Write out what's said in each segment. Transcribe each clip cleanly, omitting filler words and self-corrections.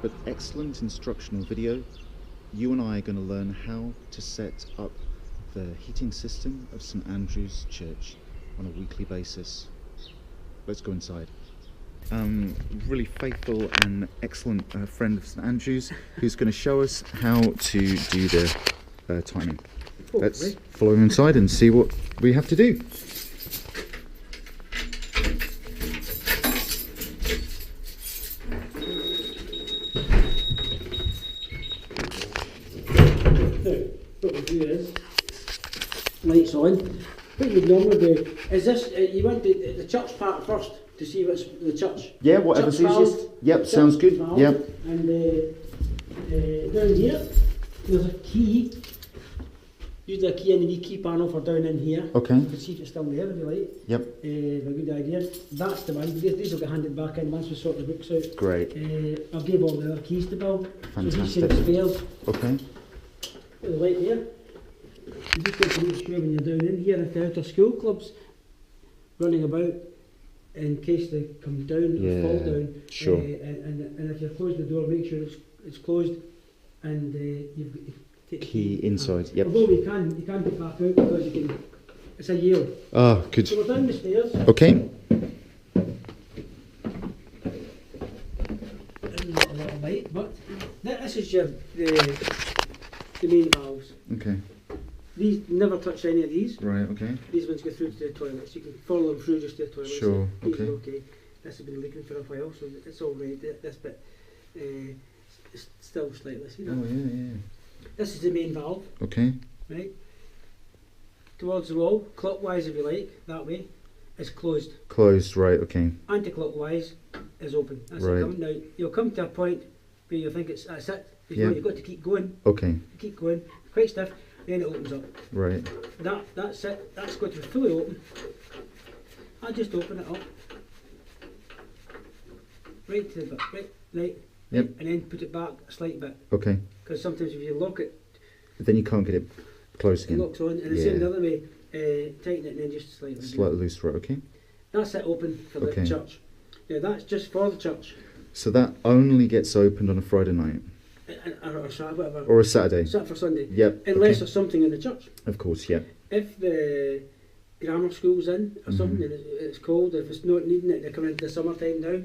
but excellent instructional video. You and I are going to learn how to set up the heating system of St Andrew's Church on a weekly basis. Let's go inside. Really faithful and excellent friend of St Andrew's who's going to show us how to do the timing. Let's follow him inside and see what we have to do. What we do is, lights on. What you'd normally do is this, you want the church part first to see what's the church. Yeah, whatever's easiest. Yep, sounds good. Yep. And down here, there's a key. Use the key in the wee key panel for down in here. Okay. You can see if it's still there if you like. Yep. A good idea. That's the one. These will get handed back in once we sort the books out. Great. I'll give all the other keys to Bill. Fantastic. So he's spares. Okay. Put the light here. You just got to make sure when you're down in here if the outer school clubs running about in case they come down or fall down. Sure. And if you close the door, make sure it's closed and you've got to take Key inside. Yep. Although you can get back out because you can. It's a yield. Ah, good. So we're down the stairs. Okay. There's not a lot of light, but this is the main valves. Okay. These never touch any of these. Right. Okay. These ones go through to the toilets. You can follow them through just to the toilets. Sure. These Okay. are okay. This has been leaking for a while, so it's all right. This bit is still slightly. See that? Oh yeah. This is the main valve, Okay. right? Towards the wall, clockwise if you like, that way, is closed. Closed. Right. Okay. Anti-clockwise is open. That's Right. it. Now you'll come to a point where you think that's it. You've got to keep going. Okay. Keep going. Quite stiff. Then it opens up. Right. That's it. That's got to be fully open. I just open it up. Right to the bit. Right. Yep. And then put it back a slight bit. Okay. Because sometimes if you lock it, Then you can't get it closed it again. locks on. And the same the other way. Tighten it and then just slightly. Slightly loose. Right. Okay. That's it open for the church. Now that's just for the church. So that only gets opened on a Friday night. Or Saturday, whatever. Or a Saturday. Saturday for Sunday. Yep. Unless Okay. there's something in the church. Of course. Yep. If the grammar school's in or something and it's cold, if it's not needing it, they're coming into the summertime now.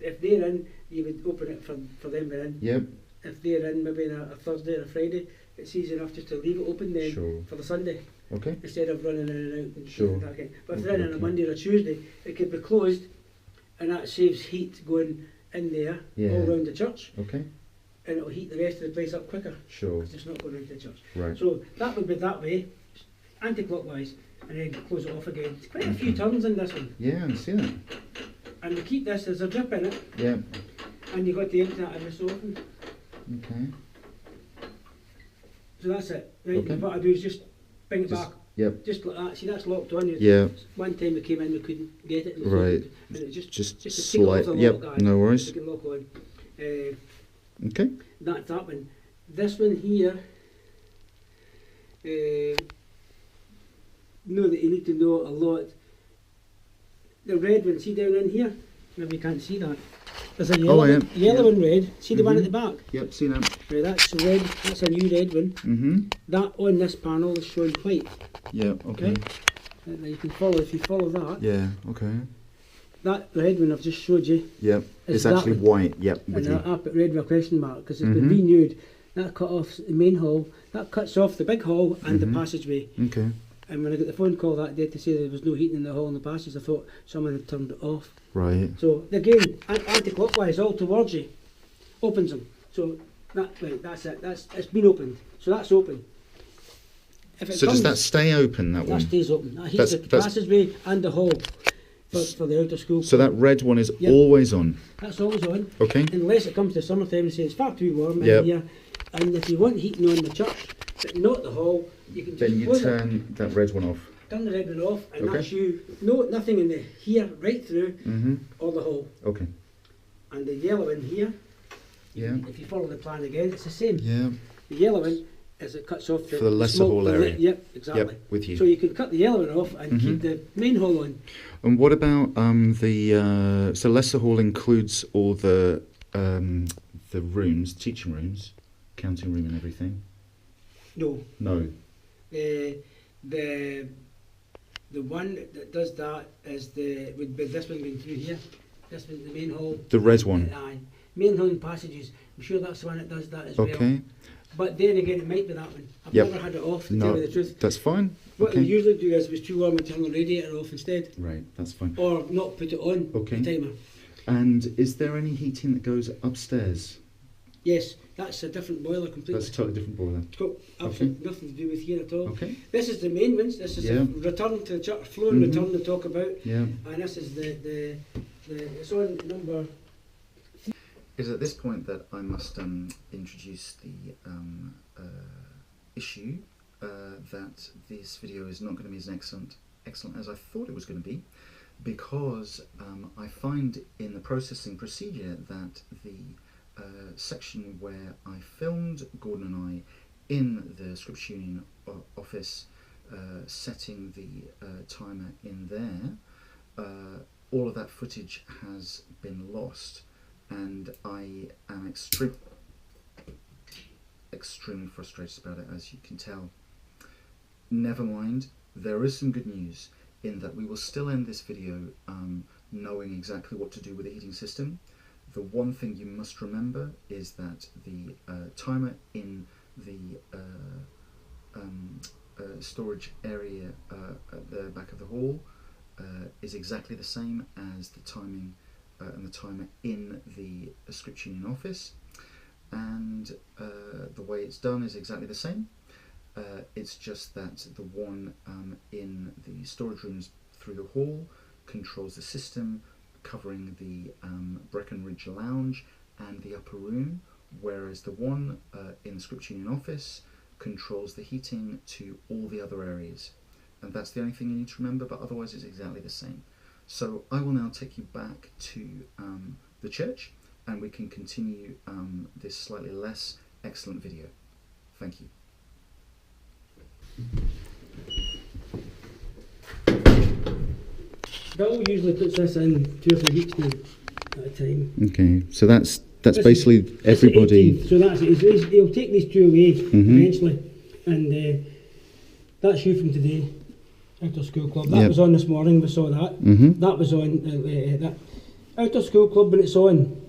If they're in, you would open it for them being in. Yep. If they're in maybe on a Thursday or a Friday, it's easy enough just to leave it open then for the Sunday. Okay. Instead of running in and out and Sure. that kind. But if they're in on a Monday or a Tuesday, it could be closed and that saves heat going in there all around the church. Okay. And it'll heat the rest of the place up quicker. Sure. Because it's not going into the church. Right. So that would be that way, anti-clockwise, and then close it off again. It's quite a few turns in this one. Yeah, I see that. And to keep this, there's a drip in it, Yeah. and you've got to empty that every so often. Okay. So that's it. Right, Okay. what I do is just bring it back. Yep. Just like that. See, that's locked on. Yeah. One time we came in, we couldn't get it. Right. And it just to take it slide. off the Yep. lock, No worries. take it lock on. Okay. That's that one. This one here, know that you need to know a lot. The red one, see down in here? Maybe you can't see that. There's a yellow, yellow and red. See the one at the back? Yep, see that. Right, that's red. That's a new red one. Mm-hmm. That on this panel is showing white. Yeah, okay. Now you can follow, if you follow that. Yeah, okay. That red one I've just showed you. Yep, is it's actually white. Yep, with and you. I put red with a question mark because it's been renewed. That cut off the main hall. That cuts off the big hall and the passageway. Okay. And when I got the phone call that day to say there was no heating in the hall and the passage, I thought someone had turned it off. Right. So again, anti-clockwise all towards you, opens them. So that's it. It's been opened. So that's open. If it So does that stay open, that one? That stays open. That heats the passageway and the hall for the outer school. So that red one is always on? That's always on. Okay. Unless it comes to summertime and says it's far too warm in here. And if you want heating on the church, but not the hall, you can just then you turn that red one off. Turn the red one off, and that's you. No, nothing in the here, right through, or the hall. Okay. And the yellow in here. If you follow the plan again, it's the same. Yeah. The yellow one is it cuts off for the lesser hall area. Yep, exactly. Yep, with you. So you can cut the yellow one off and keep the main hall on. And what about so lesser hall includes all the the rooms, teaching rooms, counting room and everything? No. No. The one that does that is would be this one going through here. This one, the main hall. The red one? Aye. Main hall and passages. I'm sure that's the one that does that as well. Okay. But then again, it might be that one. I've Yep. never had it off, to No, tell you the truth. that's fine. What Okay. we usually do is, if it's too warm, we turn the radiator off instead. Right, that's fine. Or not put it on, Okay. the timer. And is there any heating that goes upstairs? Yes, that's a different boiler completely. That's a totally different boiler. It's got absolutely nothing to do with here at all. Okay. This is the main ones. This is Yeah. the return to the church floor and return to talk about. Yeah. And this is the it's on number. It is at this point that I must introduce the issue that this video is not going to be as excellent as I thought it was going to be, because I find in the processing procedure that the section where I filmed Gordon and I in the Scripture Union office setting the timer in there, all of that footage has been lost, and I am extremely frustrated about it, as you can tell. Never mind, there is some good news in that we will still end this video knowing exactly what to do with the heating system. The one thing you must remember is that the timer in the storage area at the back of the hall is exactly the same as the timing and the timer in the Scripture Union office, and the way it's done is exactly the same. It's just that the one in the storage rooms through the hall controls the system covering the Breckenridge Lounge and the upper room, whereas the one in the Scripture Union office controls the heating to all the other areas. And that's the only thing you need to remember, but otherwise it's exactly the same. So I will now take you back to the church, and we can continue this slightly less excellent video. Thank you. Bill usually puts this in 2 or 3 weeks now at a time. Okay, so that's basically This is everybody. 18th, so that's it. He'll take these 2 away eventually, and that's you from today, Outdoor School Club. That was on this morning. We saw that. That was on that Outdoor School Club. When it's on,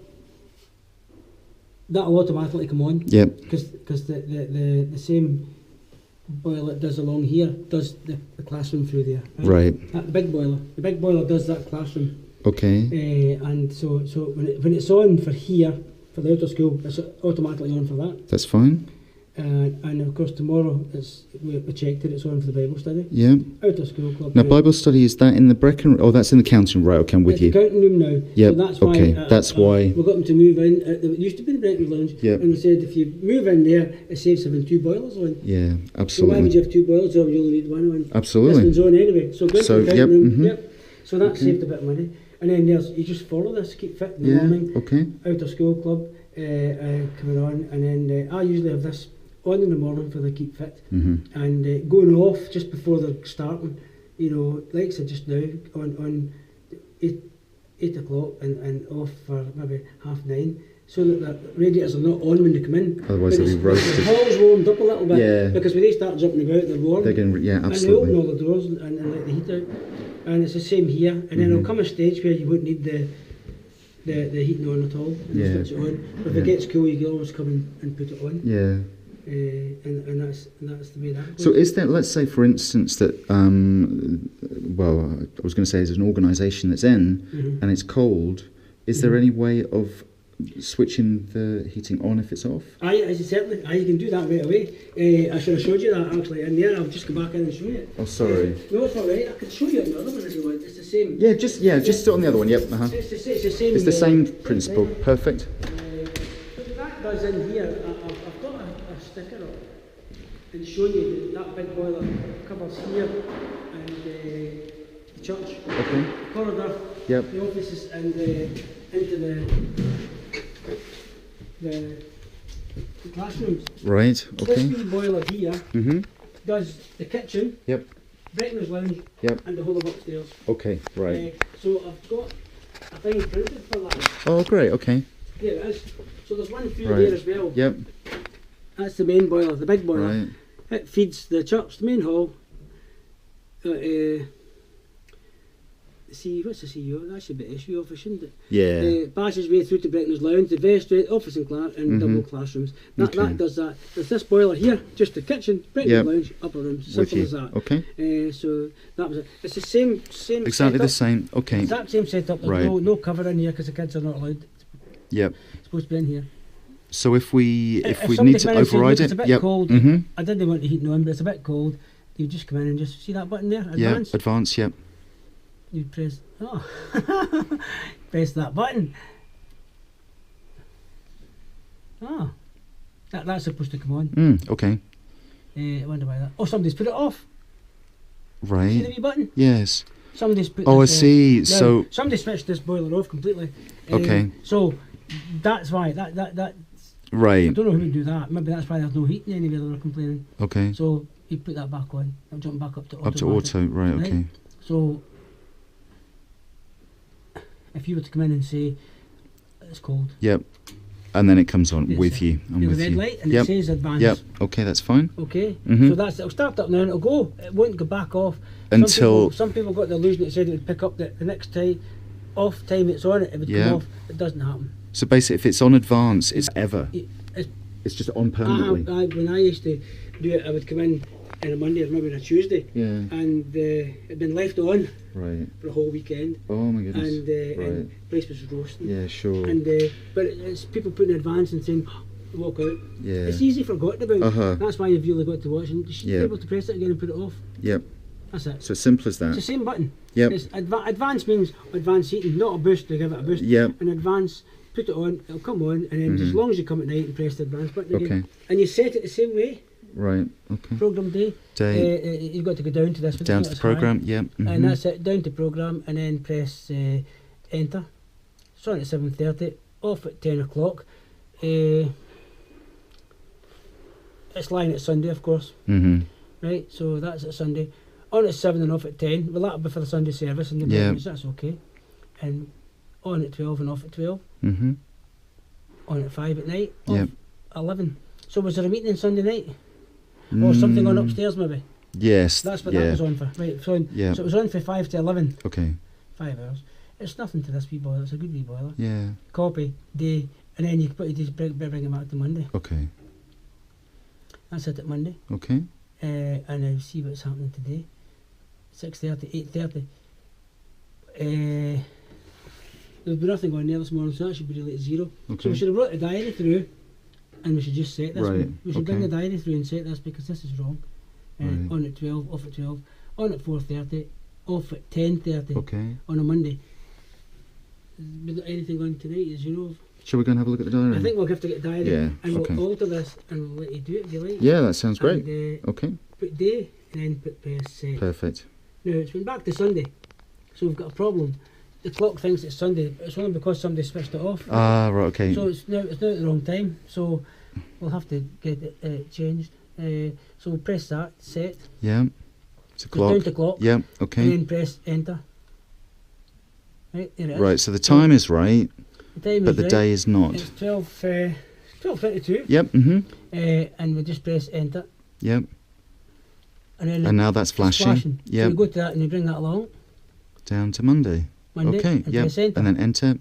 that'll automatically come on. Yep. Because the same boiler that does along here does the classroom through there. Right. That big boiler. The big boiler does that classroom. Okay. And so when it's on for here, for the outdoor school, it's automatically on for that. That's fine. And of course tomorrow we checked it, it's on for the Bible study. Yeah. Outdoor school club. Now Bible study, is that in the Brecken? Oh, that's in the counting room. Right. Okay, I'm with you. It's the counting room now. Yep. So that's Okay. why, That's why. we got them to move in. It used to be in the Breckenridge Lounge. Yep. And we said if you move in there, it saves having 2 boilers on. Yeah. So why Absolutely. would you have 2 boilers on when you only need 1 on? Absolutely. This one's on anyway. So go into So, the counting yep, room. Yep. So that saved a bit of money. And then you just follow this, keep fit in the morning. Okay. Outdoor school club coming on, and then I usually have this on in the morning for the keep fit, and going off just before they're starting. You know, like I said just now, on 8 o'clock and off for maybe 9:30, so that the radiators are not on when they come in. Otherwise they'll be roasted. The hall's warmed up a little bit, Yeah. because when they start jumping about, they're warm. They're going to, yeah, And they absolutely. open all the doors and let the heat out. And it's the same here. And then there'll come a stage where you won't need the heating on at all, and Yeah. switch it on. But if it gets cool, you can always come in and put it on. Yeah. And that's the way that goes. So is there, let's say for instance that, well, I was going to say there's an organisation that's in and it's cold, is there any way of switching the heating on if it's off? Certainly, you can do that right away. I should have showed you that actually in there. I'll just go back in and show you. Oh, sorry. No, it's alright. I can show you another one if you want. It's the same. Yeah, just sit on the other one, yep. It's the same. It's the same principle, perfect. That does in here. I've got a sticker up and showing you that big boiler covers here and the church, Okay. the corridor, Yep. the offices, and into the classrooms. Right, okay. This wee boiler here does the kitchen, Yep. Breckenridge Lounge, Yep. and the whole of upstairs. Okay, right. So I've got a thing printed for that. Oh, great, okay. Here it is. So there's one through Right. there as well. Yep. That's the main boiler, the big boiler. Right. It feeds the church, the main hall. What's the CEO? That should be the issue office, shouldn't it? Yeah. Passes way through to Breckner's Lounge, the vestry, office and double classrooms. That does that. There's this boiler here, just the kitchen, Breckner's Lounge, upper rooms. Simple as that. Okay. So that was it. It's the same Exactly setup. the same. Okay. Exact same setup. There's no cover in here because the kids are not allowed. Yep. It's supposed to be in here. So if we somebody need to come in and say, override "Look, it, it's a bit yep. cold. Mm-hmm. I didn't want the heating on, but it's a bit cold. You just come in and just see that button there, advance. Yeah, advance. Yep. You press, press that button. That's supposed to come on. Okay. I wonder why that. Oh, somebody's put it off. Right. See the wee button? Yes. Somebody's put. Oh, I this off. see. Now, So somebody switched this boiler off completely. Okay. So that's why that. Right. I don't know who would do that. Maybe that's why there's no heating anywhere. They were complaining. Okay. So you put that back on. I'll jump back up to auto. Up to auto. Right. Okay. So if you were to come in and say it's cold. Yep. And then it comes on Yes, with you. I'm the with red you. light and Yep. it says advance. Yep. Okay, that's fine. Okay. Mhm. So it'll start up now and it'll go. It won't go back off. Until some people got the illusion it said it would pick up the next time off time it's on it would Yeah. come off. It doesn't happen. so basically, if it's on advance, it's ever. It's, It's just on permanently. when I used to do it, I would come in on a Monday or maybe on a Tuesday, Yeah. and it'd been left on Right. for a whole weekend, Oh my goodness. and Right. the place was roasting. Yeah. Sure. And but it's people putting advance and saying, walk out. Yeah. It's easy forgotten about. Uh-huh. That's why you've really got to watch, and you should Yeah. be able to press it again and put it off. Yep. That's it. So simple as It's the that. same button. Yep. It's advance means advance heating, not a boost to give it a boost. Yep. And advance, put it on, it'll come on, and then as long as you come at night and press the advance button again. Okay. And you set it the same way, Right. Okay. program day. You've got to go down to this. but Down it's to not the as high. program. Yep. And Mhm. that's it, down to program, and then press enter. It's on at 7:30, off at 10 o'clock. It's lying at Sunday, of course. Mhm. Right, so that's at Sunday. On at 7 and off at 10. Well, that'll be for the Sunday service and the Yeah. mornings, that's okay. And on at 12 and off at 12. Mhm. On at 5 at night. Off Yep. 11. So was there a meeting on Sunday night? Or something on upstairs maybe? Yes. That's what yeah. that was on for. Right, so it was on for 5 to 11. Okay. 5 hours. It's nothing to this wee boiler, it's a good wee boiler. Yeah. Copy, day, and then you just bring it back to Monday. Okay. That's it at Monday. Okay. And I see what's happening today. 6:30, 8:30. There's been nothing going there this morning, so that should be really at 0. So Okay. we should have brought the diary through, and we should just set this Right, one. We should bring okay. the diary through and set this because this is wrong. Right. On at 12, off at 12, on at 4:30, off at 10:30 Okay. on a Monday. Is there anything on tonight, as you know of? Shall we go and have a look at the diary? I think we'll have to get a diary, Yeah, and okay. we'll alter this, and we'll let you do it if you like. Yeah, that sounds great. And, Okay. put day, and then put set. Perfect. Now it's been back to Sunday, so we've got a problem. The clock thinks it's Sunday, but it's only because somebody switched it off. Ah, right. Okay. So it's now at the wrong time. So we'll have to get it changed. So we'll press that, set, Yeah. It's a go down clock. to clock, Yeah. and Okay. then press enter. Right, there it is. Right. So the time is right, The time but is the right. day is not. It's 12:22. Yep. Mhm. And we just press enter, Yep. and then And now that's it's flashing. So Yep. you go to that and you bring that along, Down to Monday. Monday, Okay. and Yep. press enter, And then enter, and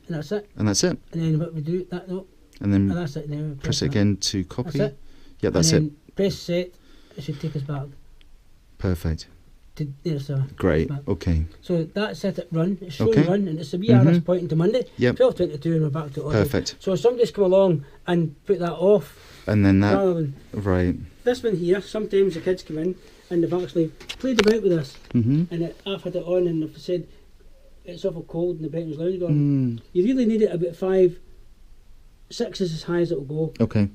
that's it. and that's it. And then what we do, that note, And and then that's it now. press it that. again to copy. That's it. Yep. That's and it. then press set, it should take us back Perfect. to there. So Great. back. Okay. So that's set at run, it's showing Okay. run, and it's a wee arrow Mhm. pointing to Monday, Yep. 12:22, and we're back to auto. Perfect. So if somebody's come along and put that off, And then that. rather than Right. this one here, sometimes the kids come in and they've actually played about with this, Mhm. and I've had it on and they've said it's awful cold in the Brightons Lounge door. Mm. You really need it about 5, 6 is as high as it'll go. Okay.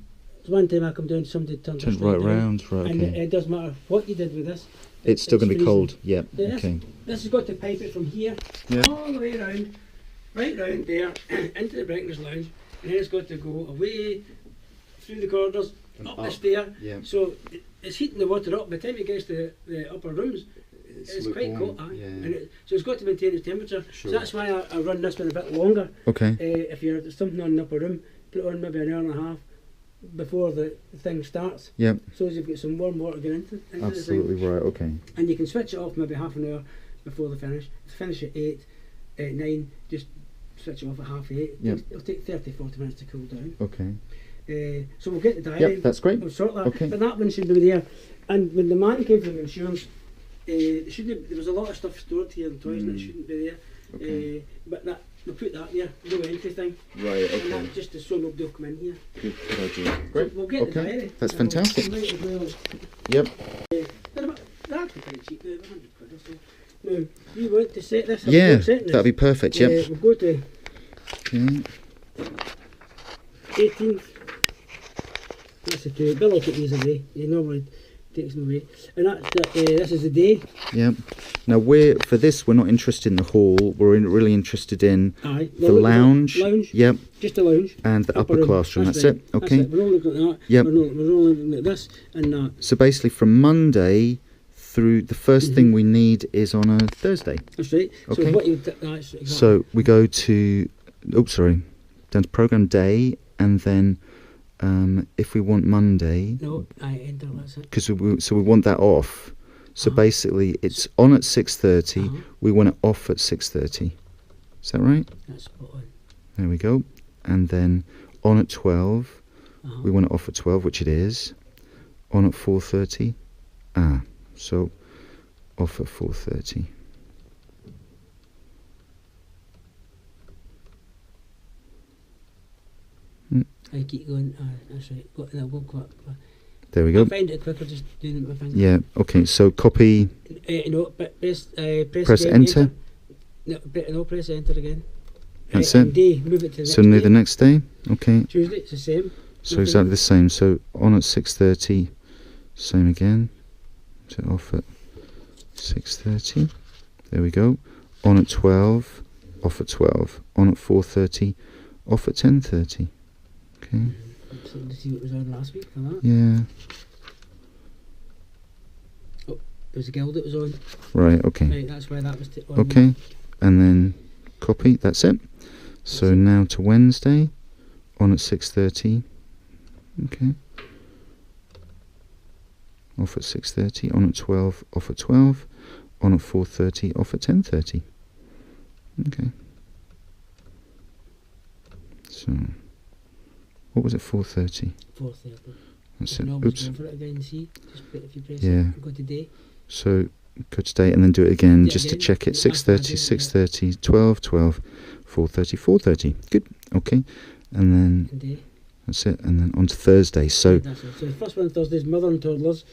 So one time I come down, somebody turned Turn it right down, round. Right. and Okay. it doesn't matter what you did with this. It's still going to be freezing. cold. Yep. Yes. Okay. This has got to pipe it from here Yeah. all the way around, right round there, into the Brightons Lounge, and then it's got to go away through the corridors, And up the up. stair. Yeah. So it's heating the water up. By the time it gets to the upper rooms, It's quite cold, yeah. and so it's got to maintain its temperature. Sure. So that's why I run this one a bit longer. Okay. If you're something on the upper room, put it on maybe an hour and a half before the thing starts. Yep. So as you've got some warm water going into Absolutely the thing. right. Okay. And you can switch it off maybe half an hour before the finish. If you finish at 8, at 9, just switch it off at half 8. Yep. It'll take 30-40 minutes to cool down. Okay. So we'll get the diary. Yep, that's great. We'll sort that. Okay. But that one should be there. And when the man came from insurance, there was a lot of stuff stored here in toys and it shouldn't be there. Okay. But that we'll put that there, no entry thing. Right. And Okay. that just so nobody will come in here. Good idea. Great. So we'll get the Okay. diary. That's And we'll fantastic. write as well. Yep. They're actually quite cheap, they're 100 quid or so. Now, you want to set this? Yeah, We're setting this. that'd be perfect. Yep. We'll go to Okay. 18th. That's the 2. Bill will take these away. He normally takes them away. And this is the day. Yep. Now we're not interested in the hall. We're really interested in Aye. the lounge. Lounge. Yep. Just the lounge. And the upper room. classroom. That's right. it. Okay. That's it. We're all looking at that. Yep. We're all looking at this and that. So basically, from Monday through the first thing we need is on a Thursday. That's right. Okay. So what you that's exactly. So we go to, down to program day, and then if we want Monday, No, I enter. That's it. because we want that off. So basically, it's on at 6:30. We want it off at 6:30. Is that right? That's spot on. There we go. And then on at 12. We want it off at 12, which it is. On at 4:30. So off at 4:30. I keep going. That's right. We'll go up. There we I go. find it quicker just doing it with my finger. Yeah. Okay. So copy. No, but Press again, enter. No, press enter again. That's And it. day, move it to the So next near day. the next day. Okay. Tuesday, it's the same. So exactly the same. So on at 6:30. Same again. So off at 6:30. There we go. On at 12. Off at 12. On at 4:30. Off at 10:30. Okay. Let's see what was on last week for that. Yeah. There was a guild that was on. Right. Okay. Right, that's why that was on. Okay. And then copy. That's it. So now to Wednesday. On at 6:30. Okay. Off at 6:30. On at 12. Off at 12. On at 4:30. Off at 10:30. Okay. So, what was it? 4:30. 4:30. That's You it. can always Oops. go for it again. See, just if you press Yeah. it, go to day. So go to date and then do it again Yeah, just to again. check it. Yeah, 6:30, that's what I 6:30, 12, 12, 4:30, 4:30. Good. Okay. And then And day. that's it. And then on to Thursday. So That's it. So the first one Thursday is mother and toddlers.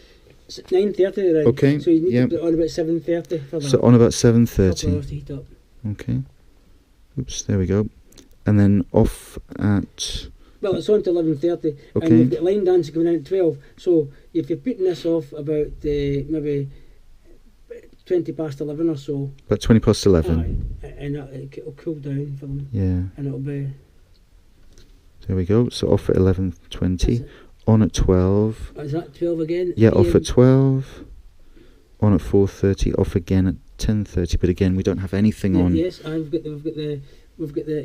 9:30 right. Okay, So you need yep. to put it on about 7:30 for that. so on about Couple 7:30. hours to heat up. Okay. Oops. There we go. And then off at. Well, it's on to 11:30, Okay. and you've got line dancing coming in at 12. So if you're putting this off about maybe 20 past 11 or so, About 20 past 11. and it'll cool down for them, Yeah. and it'll be. There we go. So off at 11:20. That's it. On at 12. Is that 12 again? Yeah, off PM? at 12. On at 4:30. Off again at 10:30. But again, we don't have anything on. Yes, and we've got the.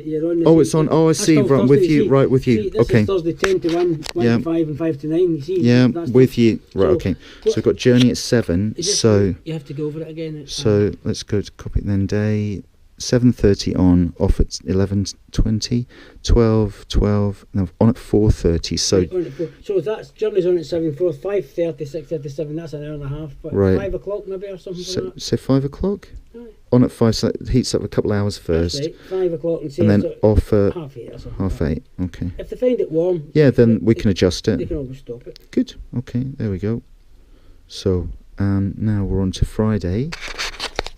You're on. Oh, it's on. Oh, I see. still Right, Thursday, with you you. see. Right, with you. See, this Okay. is Thursday 10 to 1, 1 Yeah. to 5, and 5 to 9. You see? Yeah, That's with you. Right. so Okay. So what- we've got journey at 7. you just- So you have to go over it again. It's, so let's go to copy then day. 7:30 on. Off at 11:20. 12. 12. No, on at 4:30. So right, on at 4. So that's journey's on at 7, 4, 5:30, 6:37. That's an hour and a half. But Right. 5 o'clock maybe or something so like that. say 5 o'clock. Aye. On at 5. So that heats up a couple hours That's first, right, 5 o'clock and, say and then it's off at half 8 or something. half like 8. Okay. that. If they find it warm, Yeah, then we can adjust they it. can always stop it. Good. Okay, there we go. So now we're on to Friday,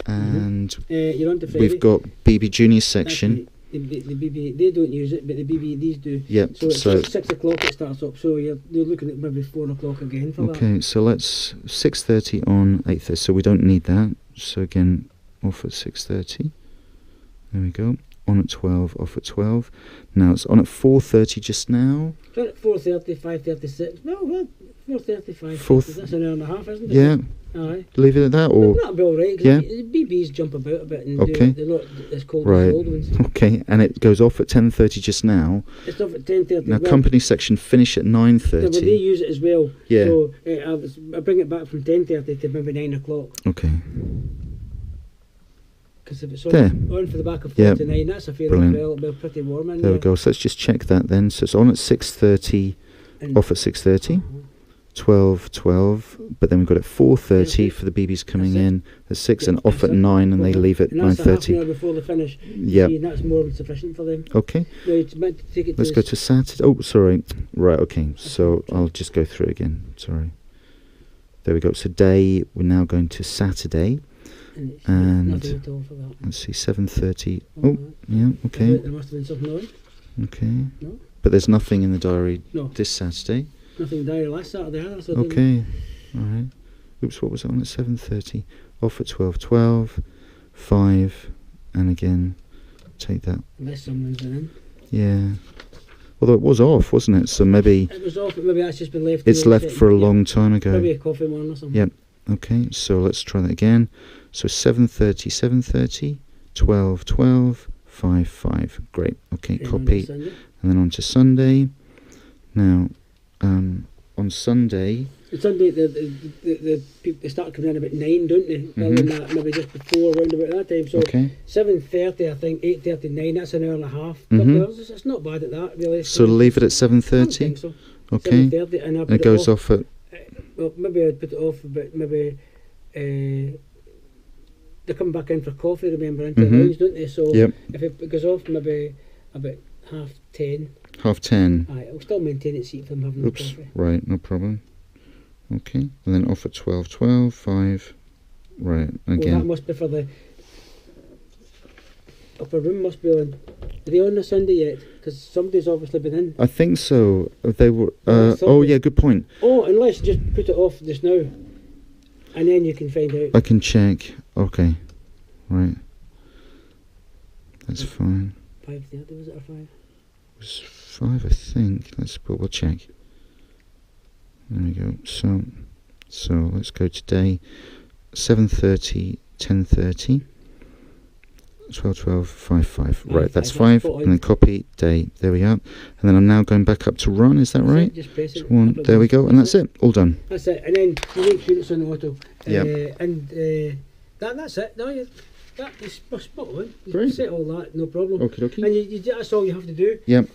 and You're on to Friday. we've got BB Junior That's section. right. The BB, they don't use it, but the BB, these do. Yep. So it's So 6 o'clock it starts up, so you're looking at maybe 4 o'clock again for that. okay, so let's 6:30 on 8:30. So we don't need that. So again, off at 6:30. There we go. On at 12. Off at 12. Now it's on at 4:30 just now. So at 4:30, 5:36. Well, 4:30, 5:30. Fourth- That's an hour and a half, isn't it? Yeah. Aye. Leave it at that, or That'll be alright. Yeah. BBs jump about a bit and Okay. they're not as cold Right. as the old ones. okay? And it goes off at 10:30 just now. It's off at 10:30. Now, well, company section finish at yeah, but they 9:30. use it as well. Yeah. So I bring it back from 10:30 to maybe 9 o'clock. Okay. Because if it's There. on for the back of Yeah. 49, that's a fair Brilliant. well. It'll be pretty warm in There we go. So let's just check that then. So it's on at 6:30, And off at 6:30. Uh-huh. 12, but then we've got at 4:30 Yeah. for the BBs coming That's it. in, at 6, Yeah, and off that's at it. 9, and they Well, leave at and that's a half an 9:30. hour before they finish. Yep. See, that's more than sufficient for them. Okay, No, it's meant to take it let's to go to Saturday. Oh, sorry. Right, okay. So I'll just go through it again. Sorry. There we go. So day, we're now going to Saturday. and it's and- nothing at all for that. Let's see, 7:30. All Oh, right. yeah, okay. There must have been something on. Okay. No? But there's nothing in the diary No, this Saturday. nothing diary last Saturday either. So it doesn't- Okay. All right. Oops, what was it on at 7:30? Off at 12, 5, and again, take that. Unless someone's been in. Yeah. Although it was off, wasn't it? So maybe It was off, but maybe that's just been left. it's to left set- for a yeah, long time ago. Maybe a coffee one or something. Yep. Okay, so let's try that again. So 7:30, 12, 5. Great. Okay, And on copy. Sunday. And then on to Sunday. Now, on Sunday, Sunday, the people they start coming in about 9, don't they? Well, Mhm. that, maybe just before, around about that time. So okay. 7:30, I think 8:30, 9. That's an hour and a half. Mhm. Couple hours. It's not bad at that, really. So leave it at I don't 7:30. think so. Okay. 7:30, and I'll And put it goes off at. Well, maybe I'd put it off, but maybe they come back in for coffee. Remember, into Mhm. the lounge, don't they? So Yep. if it goes off, maybe about 9:30. 10:30. I'll still maintain its seat for them having the Oops. coffee. Right, no problem. Okay. And then off at 12, 5. Right, Well, that again. must be for the upper room. Must be on. Are they on the Sunday yet? Because somebody's obviously been in. I think so. They were. I thought Oh, it- yeah, good point. Oh, unless just put it off just now, and then you can find out. I can check. Okay. Right. That's fine. 5:30 was it or 5? It was 5, I think. We'll check. There we go. So let's go today. 7:30, 10:30, 12, 5. Aye, Right, that's that's 5. spot on. And then copy day. There we are. And then I'm now going back up to run. Is that That's it, right? just press So it. one. There we go. And that's it. All done. That's it, and then you make sure it's on auto. Yep. That's it. No, that is spot on. You Great. set all that, no problem. Okie dokie. And that's all you have to do. Yep.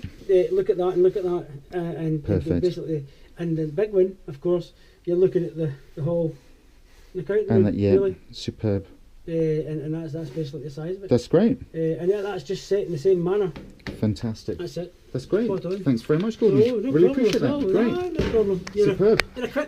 Look at that and look at that, and Perfect. basically, and the big one, of course, you're looking at the whole the counting And room, that, yeah, really, superb. and that's basically the size of it. That's great. And that's just set in the same manner. Fantastic. That's it. That's great. Spot on. Thanks very much, Gordon. No really problem appreciate at all. that. Great. No problem. Superb. You're a quick